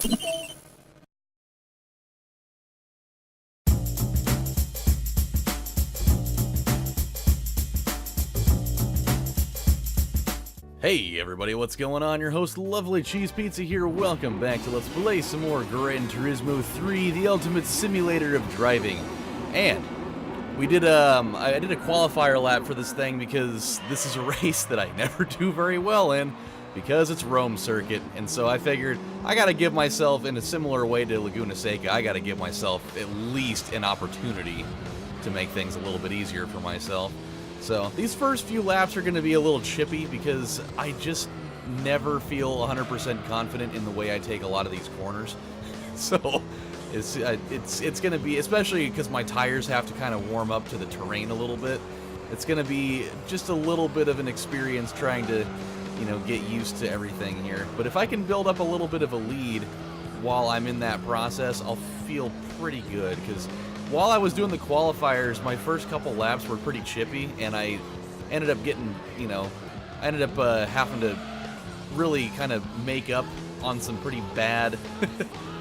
Hey everybody, what's going on? Your host LovelyCheesePizza here. Welcome back to Let's Play some more Gran Turismo 3, the ultimate simulator of driving. And we did I did a qualifier lap for this thing because this is a race that I never do very well in because it's Rome circuit. And so I figured I gotta give myself, in a similar way to Laguna Seca, I gotta give myself at least an opportunity to make things a little bit easier for myself. So, these first few laps are going to be a little chippy because I just never feel 100% confident in the way I take a lot of these corners. So, it's going to be, especially because my tires have to kind of warm up to the terrain a little bit, it's going to be just a little bit of an experience trying to, you know, get used to everything here. But if I can build up a little bit of a lead while I'm in that process, I'll feel pretty good because while I was doing the qualifiers, my first couple laps were pretty chippy, and I ended up getting, you know, I ended up having to really kind of make up on some pretty bad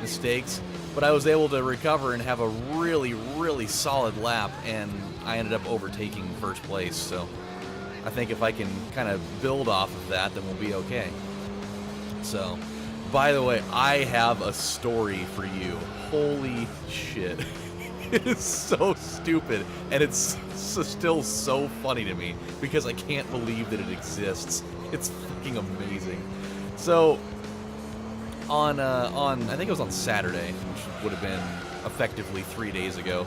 mistakes, but I was able to recover and have a really, really solid lap, and I ended up overtaking first place, so I think if I can kind of build off of that, then we'll be okay. So, by the way, I have a story for you. Holy shit. It is so stupid, and it's still so funny to me because I can't believe that it exists. It's fucking amazing. So, on I think it was on Saturday, which would have been effectively 3 days ago,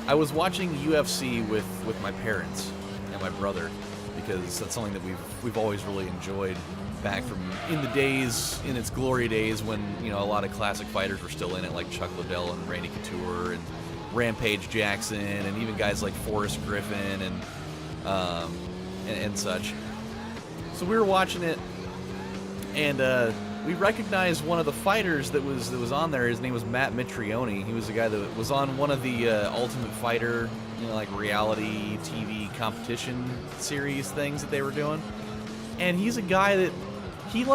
I was watching UFC with my parents and my brother because that's something that we've always really enjoyed. Back from in its glory days when, you know, a lot of classic fighters were still in it, like Chuck Liddell and Randy Couture and Rampage Jackson and even guys like Forrest Griffin and such. So we were watching it, and we recognized one of the fighters that was on there. His name was Matt Mitrione. He was the guy that was on one of the Ultimate Fighter, you know, like reality TV competition series things that they were doing. And he's a guy that he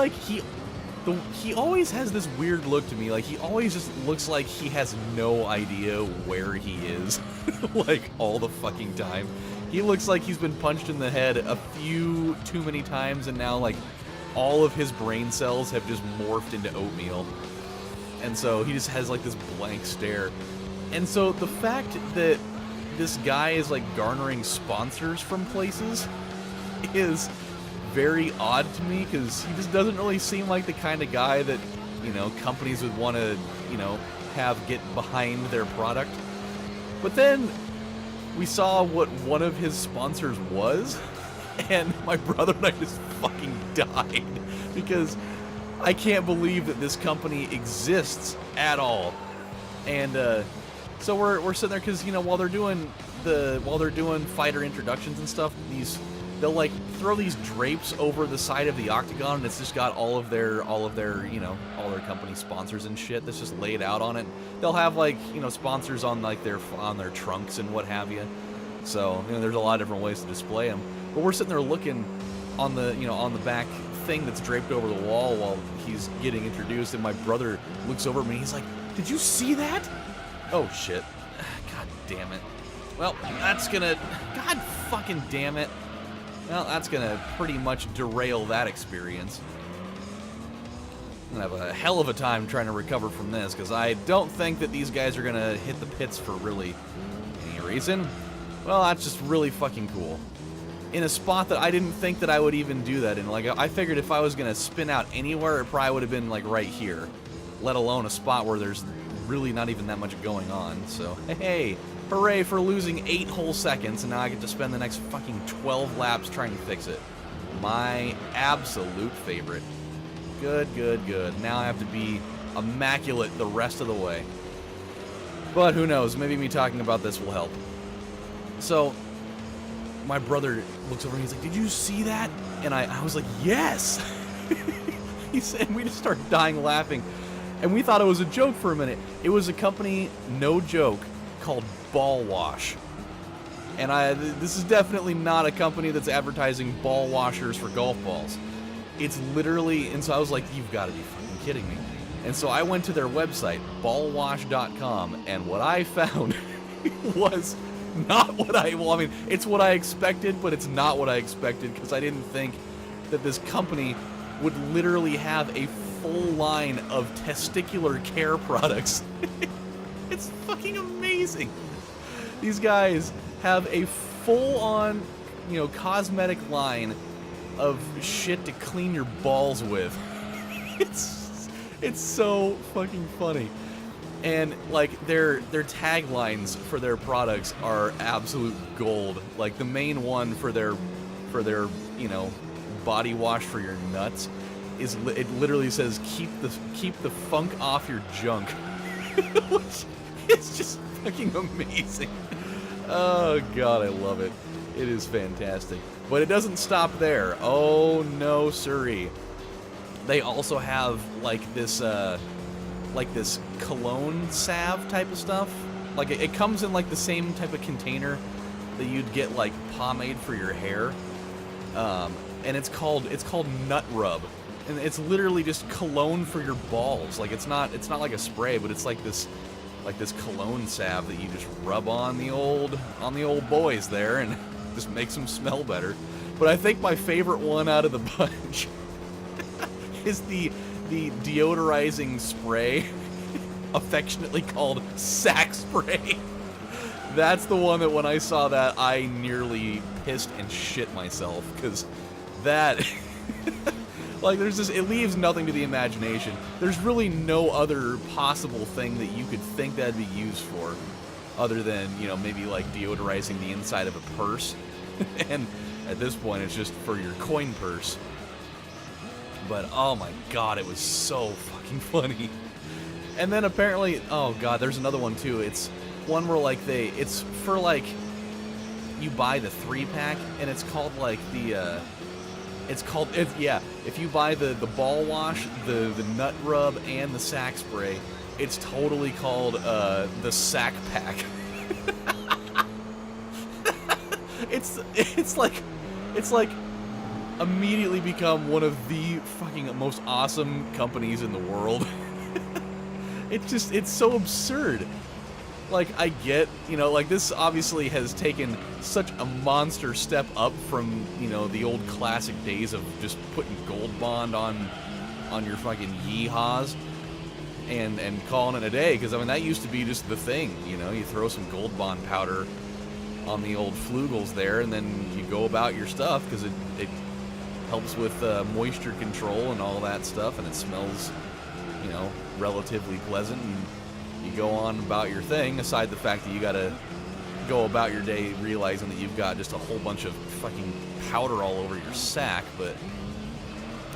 always has this weird look to me. Like, he always just looks like he has no idea where he is. Like, all the fucking time. He looks like he's been punched in the head a few too many times, and now, like, all of his brain cells have just morphed into oatmeal. And so he just has, like, this blank stare. And so the fact that this guy is, like, garnering sponsors from places is very odd to me, because he just doesn't really seem like the kind of guy that, you know, companies would want to, you know, have get behind their product. But then we saw what one of his sponsors was, and my brother and I just fucking died because I can't believe that this company exists at all. And so we're sitting there because, you know, while they're doing fighter introductions and stuff, they'll like throw these drapes over the side of the octagon, and it's just got all of their you know, all their company sponsors and shit that's just laid out on it. They'll have, like, you know, sponsors on like their trunks and what have you. So, you know, there's a lot of different ways to display them. But we're sitting there looking on the, you know, on the back thing that's draped over the wall while he's getting introduced, and my brother looks over at me and he's like, "Did you see that?" Oh shit. God damn it. Well, that's gonna, God fucking damn it. Well, that's going to pretty much derail that experience. I'm going to have a hell of a time trying to recover from this, because I don't think that these guys are going to hit the pits for really any reason. Well, that's just really fucking cool. In a spot that I didn't think that I would even do that in. Like, I figured if I was going to spin out anywhere, it probably would have been, like, right here. Let alone a spot where there's really not even that much going on. So, hey. Hooray for losing 8 whole seconds, and now I get to spend the next fucking 12 laps trying to fix it. My absolute favorite. Good, good, good. Now I have to be immaculate the rest of the way. But who knows, maybe me talking about this will help. So, my brother looks over and he's like, "Did you see that?" And I was like, "Yes!" He said, we just started dying laughing. And we thought it was a joke for a minute. It was a company, no joke, called Ball Wash. And this is definitely not a company that's advertising ball washers for golf balls. It's literally, and so I was like, you've got to be fucking kidding me. And so I went to their website, ballwash.com, and what I found was not what I mean, it's what I expected, but it's not what I expected, because I didn't think that this company would literally have a full line of testicular care products. It's fucking amazing. These guys have a full-on, cosmetic line of shit to clean your balls with. It's so fucking funny. And like their taglines for their products are absolute gold. Like the main one for their body wash for your nuts is it literally says keep the funk off your junk. Which is just fucking amazing. Oh god, I love it. It is fantastic. But it doesn't stop there. Oh no, siree. They also have like this cologne salve type of stuff. Like it comes in like the same type of container that you'd get like pomade for your hair. And it's called Nut Rub. And it's literally just cologne for your balls. Like it's not like a spray, but it's like this cologne salve that you just rub on the old boys there and just makes them smell better. But I think my favorite one out of the bunch is the deodorizing spray, affectionately called sack spray. That's the one that when I saw that, I nearly pissed and shit myself, because that, like, it leaves nothing to the imagination. There's really no other possible thing that you could think that'd be used for, other than, maybe like deodorizing the inside of a purse. And at this point, it's just for your coin purse. But oh my god, it was so fucking funny. And then apparently, oh god, there's another one too. It's one where like it's for like, you buy the 3-pack, and it's called like if you buy the ball wash, the nut rub, and the sack spray, it's totally called the sack pack. It's like immediately become one of the fucking most awesome companies in the world. It's so absurd. Like, I get, like, this obviously has taken such a monster step up from, the old classic days of just putting Gold Bond on your fucking yeehaws and calling it a day, because, I mean, that used to be just the thing, you throw some Gold Bond powder on the old flugels there, and then you go about your stuff, because it helps with moisture control and all that stuff, and it smells, relatively pleasant, and you go on about your thing, aside the fact that you gotta go about your day realizing that you've got just a whole bunch of fucking powder all over your sack. But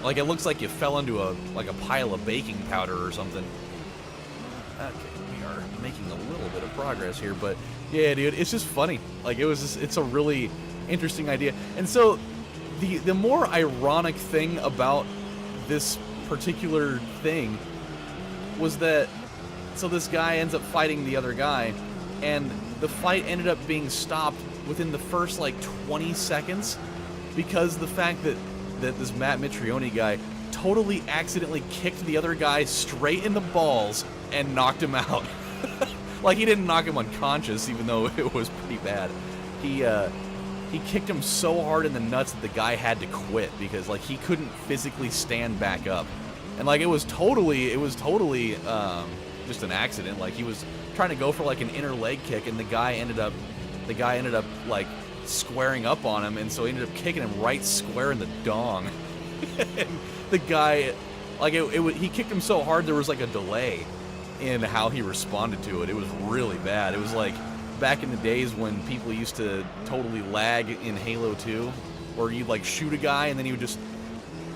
like, it looks like you fell into a pile of baking powder or something. Okay, we are making a little bit of progress here, but yeah, dude, it's just funny. Like, it's a really interesting idea. And so the more ironic thing about this particular thing was that, so this guy ends up fighting the other guy, and the fight ended up being stopped within the first like 20 seconds because the fact that this Matt Mitrione guy totally accidentally kicked the other guy straight in the balls and knocked him out. Like, he didn't knock him unconscious, even though it was pretty bad. He kicked him so hard in the nuts that the guy had to quit, because like he couldn't physically stand back up. And like, it was totally just an accident. Like, he was trying to go for like an inner leg kick, and the guy ended up like squaring up on him, and so he ended up kicking him right square in the dong. And the guy, like, he kicked him so hard there was like a delay in how he responded to it. It was really bad. It was like back in the days when people used to totally lag in Halo 2, where you'd like shoot a guy and then he would just,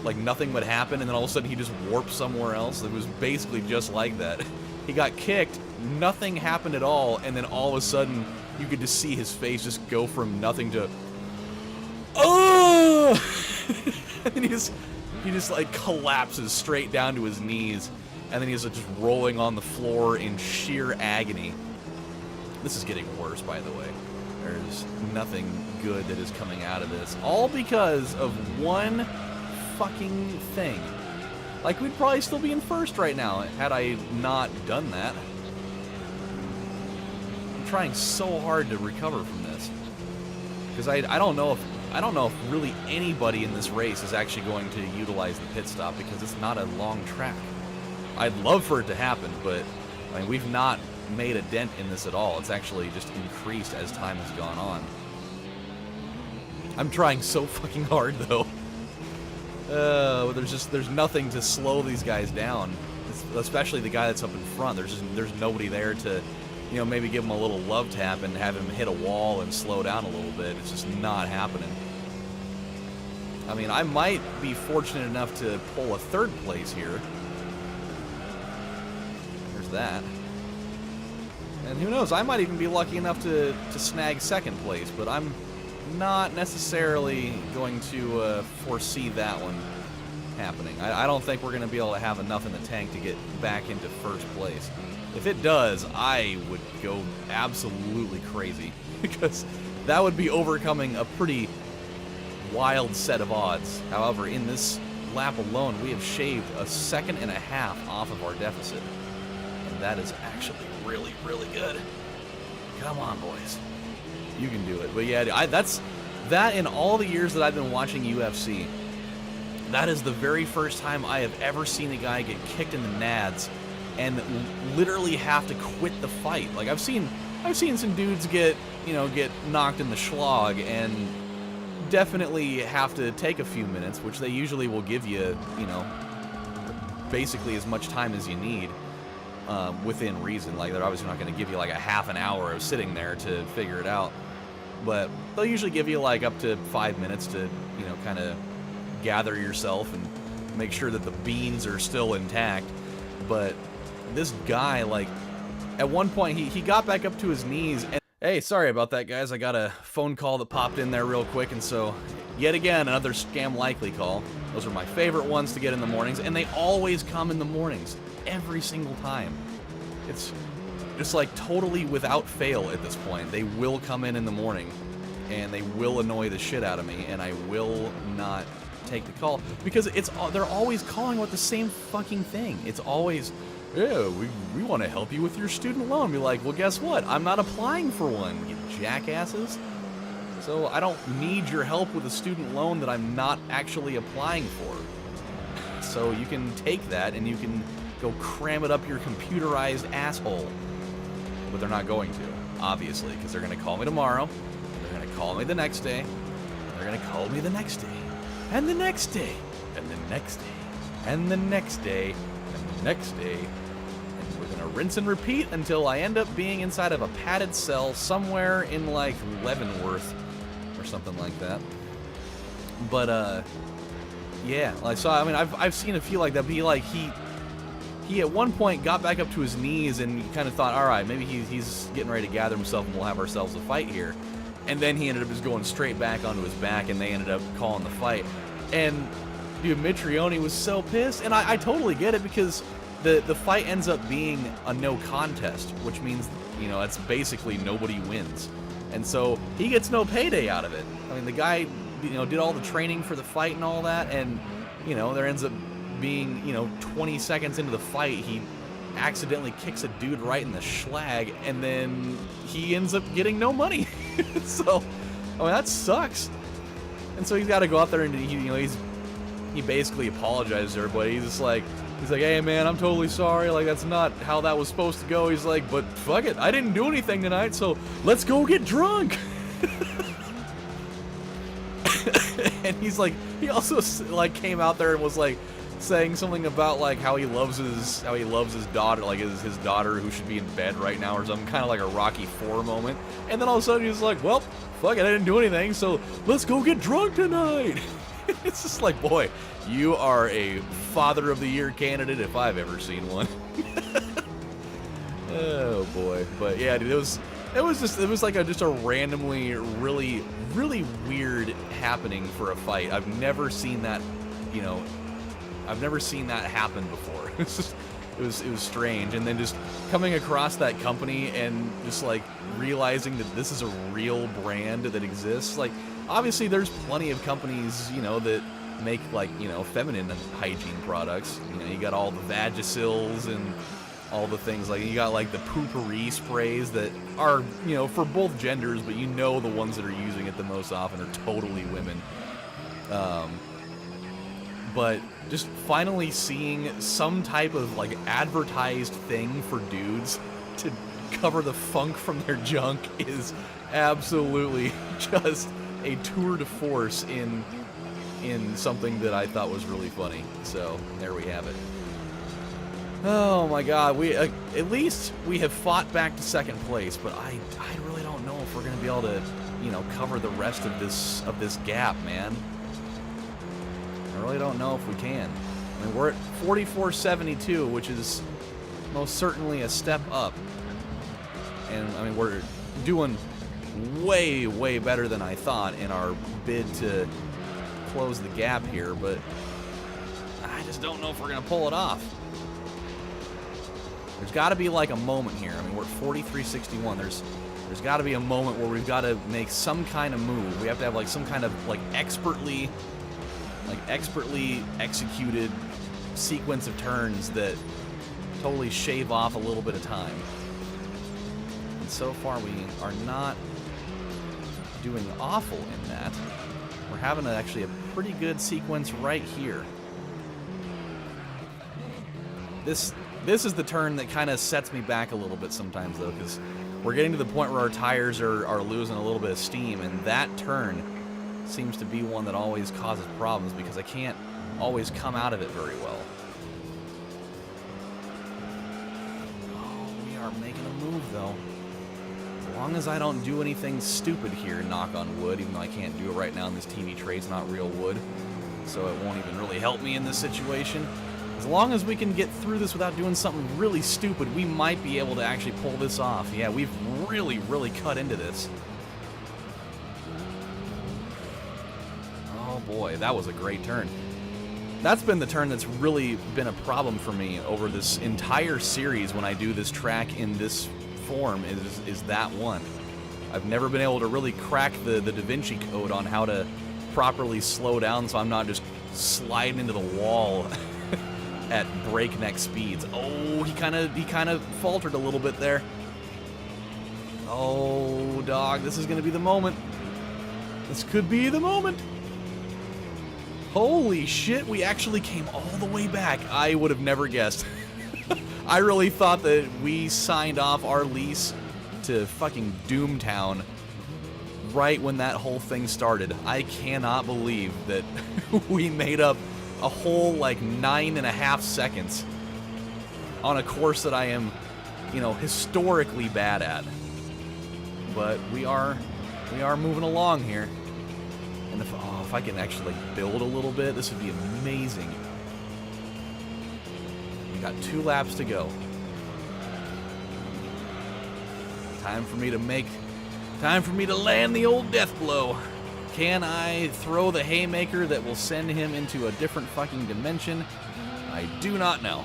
like, nothing would happen, and then all of a sudden he just warped somewhere else. It was basically just like that. He got kicked, nothing happened at all, and then all of a sudden you could just see his face just go from nothing to, oh! And then he just like collapses straight down to his knees, and then he's like just rolling on the floor in sheer agony. This is getting worse, by the way. There's nothing good that is coming out of this. All because of one fucking thing. Like, we'd probably still be in first right now had I not done that. I'm trying so hard to recover from this. Because I don't know if really anybody in this race is actually going to utilize the pit stop, because it's not a long track. I'd love for it to happen, but I mean, we've not made a dent in this at all. It's actually just increased as time has gone on. I'm trying so fucking hard, though. There's nothing to slow these guys down, especially the guy that's up in front. There's nobody there to, you know, maybe give him a little love tap and have him hit a wall and slow down a little bit. It's just not happening. I mean, I might be fortunate enough to pull a third place here. There's that. And who knows, I might even be lucky enough to snag second place, but I'm not necessarily going to foresee that one happening. I don't think we're going to be able to have enough in the tank to get back into first place. If it does, I would go absolutely crazy, because that would be overcoming a pretty wild set of odds. However, in this lap alone, we have shaved a second and a half off of our deficit. And that is actually really, really good. Come on, boys. You can do it. But yeah, that in all the years that I've been watching UFC, that is the very first time I have ever seen a guy get kicked in the nads and literally have to quit the fight. Like, I've seen some dudes get knocked in the schlog and definitely have to take a few minutes, which they usually will give you, you know, basically as much time as you need. Within reason. Like, they're obviously not going to give you like a half an hour of sitting there to figure it out, but they'll usually give you like up to 5 minutes to, you know, kind of gather yourself and make sure that the beans are still intact. But this guy, like, at one point he got back up to his knees and, hey, sorry about that, guys. I got a phone call that popped in there real quick, and so yet again another scam likely call. Those are my favorite ones to get in the mornings, and they always come in the mornings. Every single time. It's just like totally without fail at this point. They will come in the morning and they will annoy the shit out of me, and I will not take the call, because they're always calling with the same fucking thing. It's always, yeah, we want to help you with your student loan. Be like, well, guess what? I'm not applying for one, you jackasses. So I don't need your help with a student loan that I'm not actually applying for. So you can take that and you can go cram it up your computerized asshole. But they're not going to, obviously, because they're going to call me tomorrow, they're going to call me the next day, they're going to call me the next day, and the next day, and the next day, and the next day, and the next day, and we're going to rinse and repeat until I end up being inside of a padded cell somewhere in, like, Leavenworth, or something like that. But, yeah, like, so, I mean, I've seen a few like that, but he at one point got back up to his knees and kind of thought, all right, maybe he's getting ready to gather himself and we'll have ourselves a fight here. And then he ended up just going straight back onto his back, and they ended up calling the fight. And, dude, Mitrione was so pissed, and I totally get it, because the fight ends up being a no contest, which means, you know, it's basically nobody wins. And so he gets no payday out of it. I mean, the guy, you know, did all the training for the fight and all that, and, you know, there ends up being, you know, 20 seconds into the fight, he accidentally kicks a dude right in the schlag, and then he ends up getting no money. So, I mean, that sucks. And so he's got to go out there and he basically apologizes to everybody. He's like, hey man, I'm totally sorry. Like, that's not how that was supposed to go. He's like, but fuck it, I didn't do anything tonight, so let's go get drunk. And he's like, he also like came out there and was like saying something about like how he loves his daughter, like his daughter who should be in bed right now, or something, kind of like a Rocky IV moment. And then all of a sudden he's like, well, fuck it, I didn't do anything, so let's go get drunk tonight. It's just like, boy, you are a Father of the Year candidate if I've ever seen one. Oh boy, but yeah, dude, it was like just a randomly really weird happening for a fight. I've never seen that, you know. I've never seen that happen before. It was strange, and then just coming across that company and just like realizing that this is a real brand that exists. Like, obviously there's plenty of companies, you know, that make, like, you know, feminine hygiene products. You know, you got all the Vagisil's and all the things, like, you got, like, the poopery sprays that are, you know, for both genders, but you know the ones that are using it the most often are totally women. But just finally seeing some type of, like, advertised thing for dudes to cover the funk from their junk is absolutely just a tour de force in something that I thought was really funny. So there we have it. Oh my God, we at least we have fought back to second place, but I really don't know if we're gonna be able to, you know, cover the rest of this gap, man. I really don't know if we can. I mean, we're at 44.72, which is most certainly a step up. And, I mean, we're doing way, way better than I thought in our bid to close the gap here, but I just don't know if we're going to pull it off. There's got to be, like, a moment here. I mean, we're at 43.61. There's got to be a moment where we've got to make some kind of move. We have to have, like, some kind of, like, expertly executed sequence of turns that totally shave off a little bit of time. And so far we are not doing awful in that. We're having actually a pretty good sequence right here. This is the turn that kind of sets me back a little bit sometimes, though, because we're getting to the point where our tires are losing a little bit of steam, and that turn seems to be one that always causes problems because I can't always come out of it very well. Oh, we are making a move, though. As long as I don't do anything stupid here, knock on wood, even though I can't do it right now and this TV tray's not real wood, so it won't even really help me in this situation. As long as we can get through this without doing something really stupid, we might be able to actually pull this off. Yeah, we've really, really cut into this. Oh boy, that was a great turn. That's been the turn that's really been a problem for me over this entire series when I do this track in this form, is that one. I've never been able to really crack the Da Vinci Code on how to properly slow down so I'm not just sliding into the wall at breakneck speeds. Oh, he kind of faltered a little bit there. Oh, dog, this is going to be the moment. This could be the moment. Holy shit, we actually came all the way back. I would have never guessed. I really thought that we signed off our lease to fucking Doomtown right when that whole thing started. I cannot believe that we made up a whole, like, 9.5 seconds on a course that I am, you know, historically bad at. But we are moving along here. And if I can actually, like, build a little bit, this would be amazing. We got 2 laps to go. Time for me to land the old death blow. Can I throw the haymaker that will send him into a different fucking dimension? I do not know.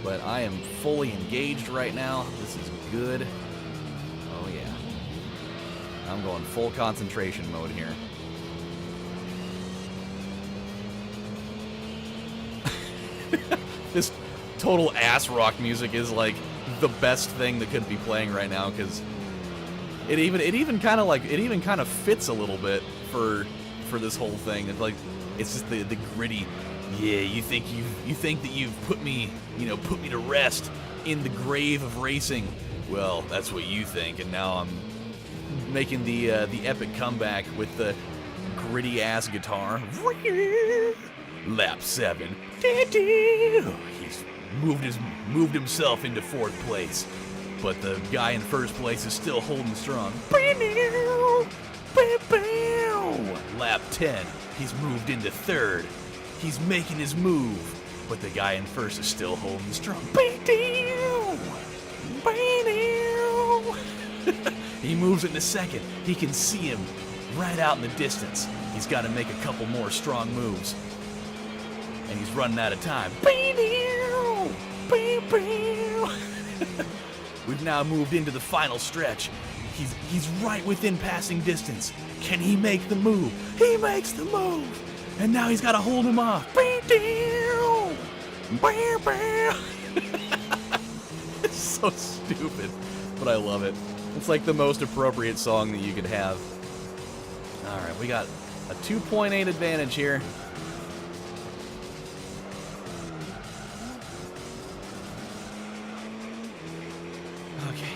But I am fully engaged right now. This is good. Oh yeah. I'm going full concentration mode here. This total ass rock music is like the best thing that could be playing right now, because it even kind of fits a little bit for this whole thing. It's like, it's just the gritty. Yeah, you think that you've put me to rest in the grave of racing. Well, that's what you think, and now I'm making the epic comeback with the gritty ass guitar. Lap 7. He's moved himself into 4th place, but the guy in 1st place is still holding strong. Lap 10. He's moved into 3rd. He's making his move, but the guy in 1st is still holding strong. He moves into 2nd. He can see him right out in the distance. He's got to make a couple more strong moves. And he's running out of time. We've now moved into the final stretch. He's right within passing distance. Can he make the move? He makes the move! And now he's got to hold him off. It's so stupid, but I love it. It's like the most appropriate song that you could have. Alright, we got a 2.8 advantage here. Okay,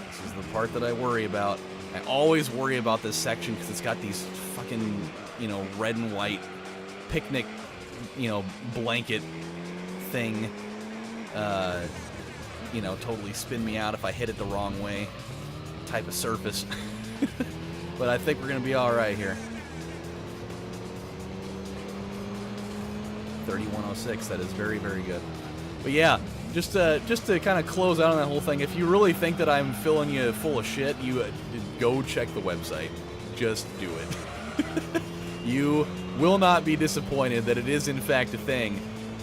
this is the part that I worry about. I always worry about this section because it's got these fucking, you know, red and white picnic, you know, blanket thing, you know, totally spin me out if I hit it the wrong way type of surface. But I think we're going to be alright here. 3106, that is very, very good. But yeah, just to kind of close out on that whole thing, if you really think that I'm filling you full of shit, you go check the website. Just do it. You will not be disappointed that it is in fact a thing,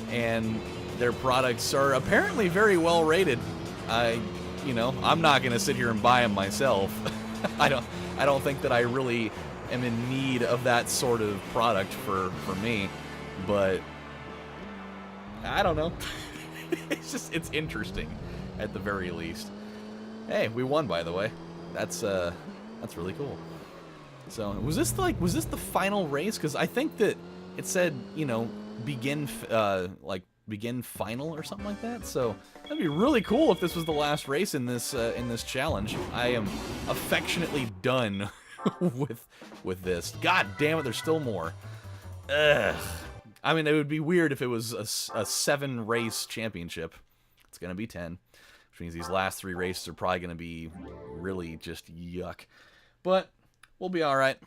and their products are apparently very well rated. You know, I'm not going to sit here and buy them myself. I don't think that I really am in need of that sort of product for me, but I don't know. It's interesting at the very least. Hey, we won, by the way. That's really cool. So, was this the final race? Because I think that it said, you know, begin final or something like that. So that'd be really cool if this was the last race in this challenge. I am affectionately done with this. God damn it, there's still more. Ugh. I mean, it would be weird if it was a 7-race championship. It's gonna be 10, which means these last 3 races are probably gonna be really just yuck. But we'll be all right.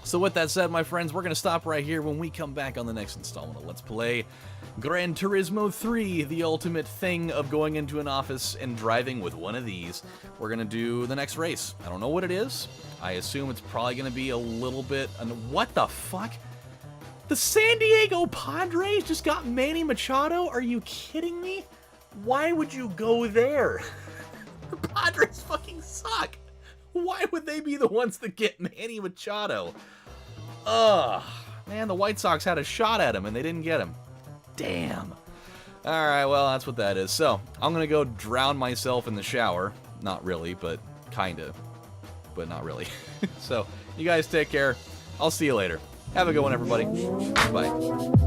So with that said, my friends, we're going to stop right here. When we come back on the next installment of Let's Play Gran Turismo 3, the ultimate thing of going into an office and driving with one of these, we're going to do the next race. I don't know what it is. I assume it's probably going to be a little bit... What the fuck? The San Diego Padres just got Manny Machado? Are you kidding me? Why would you go there? The Padres fucking suck. Why would they be the ones that get Manny Machado? Ugh. Man, the White Sox had a shot at him and they didn't get him. Damn. Alright, well, that's what that is. So, I'm gonna go drown myself in the shower. Not really, but kinda. But not really. So, you guys take care. I'll see you later. Have a good one, everybody. Bye.